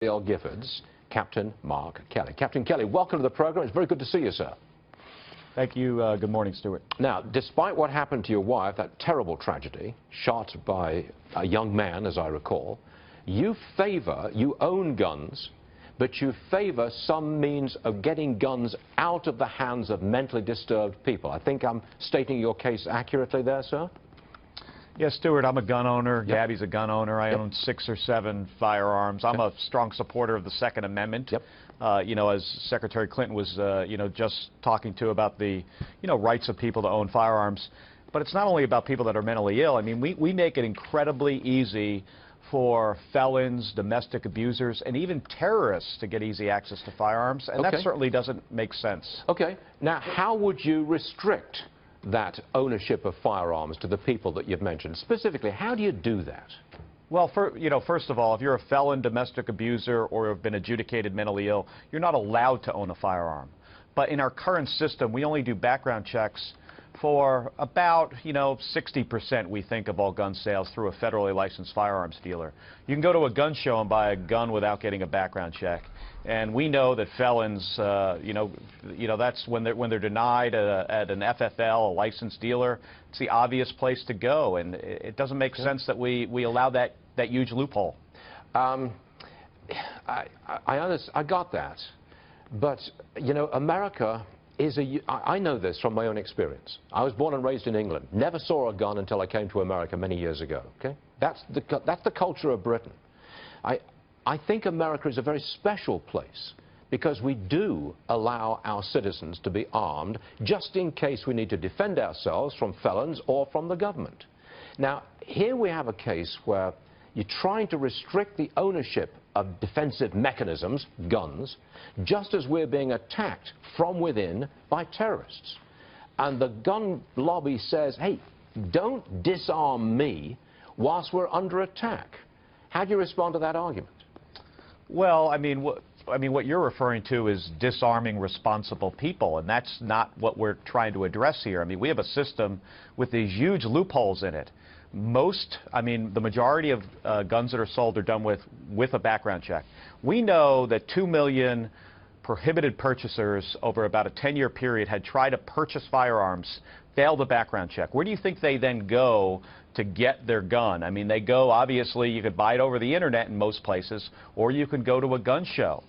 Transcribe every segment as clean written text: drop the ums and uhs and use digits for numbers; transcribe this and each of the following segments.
Gabrielle Giffords, Captain Mark Kelly. Captain Kelly, welcome to the program. It's very good to see you, sir. Thank you. Good morning, Stuart. Now, despite what happened to your wife, that terrible tragedy, shot by a young man, as I recall, you own guns, but you favor some means of getting guns out of the hands of mentally disturbed people. I think I'm stating your case accurately there, sir? Yes, Stuart, I'm a gun owner. Yep. Gabby's a gun owner. I own 6 or 7 firearms. I'm a strong supporter of the Second Amendment. Yep. As Secretary Clinton was, just talking to about the, rights of people to own firearms. But it's not only about people that are mentally ill. I mean, we make it incredibly easy for felons, domestic abusers, and even terrorists to get easy access to firearms, and that certainly doesn't make sense. Okay. Now, how would you restrict that ownership of firearms to the people that you've mentioned? Specifically, how do you do that? Well, first of all, if you're a felon, domestic abuser, or have been adjudicated mentally ill, you're not allowed to own a firearm. But in our current system, we only do background checks for about, 60%, we think, of all gun sales through a federally licensed firearms dealer. You can go to a gun show and buy a gun without getting a background check. And we know that felons, that's when they're denied at an FFL, a licensed dealer. It's the obvious place to go, and it doesn't make sense that we allow that huge loophole. I got that, but America is I know this from my own experience. I was born and raised in England. Never saw a gun until I came to America many years ago. Okay, that's the culture of Britain. I think America is a very special place because we do allow our citizens to be armed just in case we need to defend ourselves from felons or from the government. Now, here we have a case where you're trying to restrict the ownership of defensive mechanisms, guns, just as we're being attacked from within by terrorists. And the gun lobby says, hey, don't disarm me whilst we're under attack. How do you respond to that argument? Well, I mean, what you're referring to is disarming responsible people, and that's not what we're trying to address here. I mean, we have a system with these huge loopholes in it. The majority of guns that are sold are done with a background check. We know that 2 million prohibited purchasers over about a 10-year period had tried to purchase firearms, failed a background check. Where do you think they then go to get their gun? I mean, they go, obviously, you could buy it over the internet in most places, or you can go to a gun show.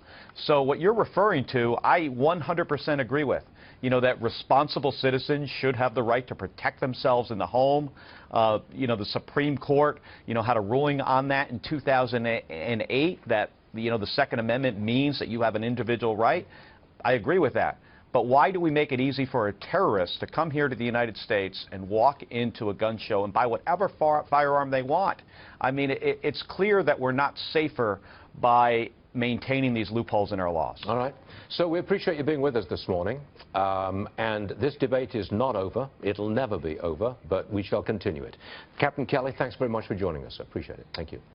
So what you're referring to, I 100% agree with. That responsible citizens should have the right to protect themselves in the home. The Supreme Court, had a ruling on that in 2008 that, the Second Amendment means that you have an individual right. I agree with that. But why do we make it easy for a terrorist to come here to the United States and walk into a gun show and buy whatever firearm they want? I mean, it's clear that we're not safer by maintaining these loopholes in our laws. All right. So we appreciate you being with us this morning. And this debate is not over. It'll never be over, but we shall continue it. Captain Kelly, thanks very much for joining us. I appreciate it. Thank you.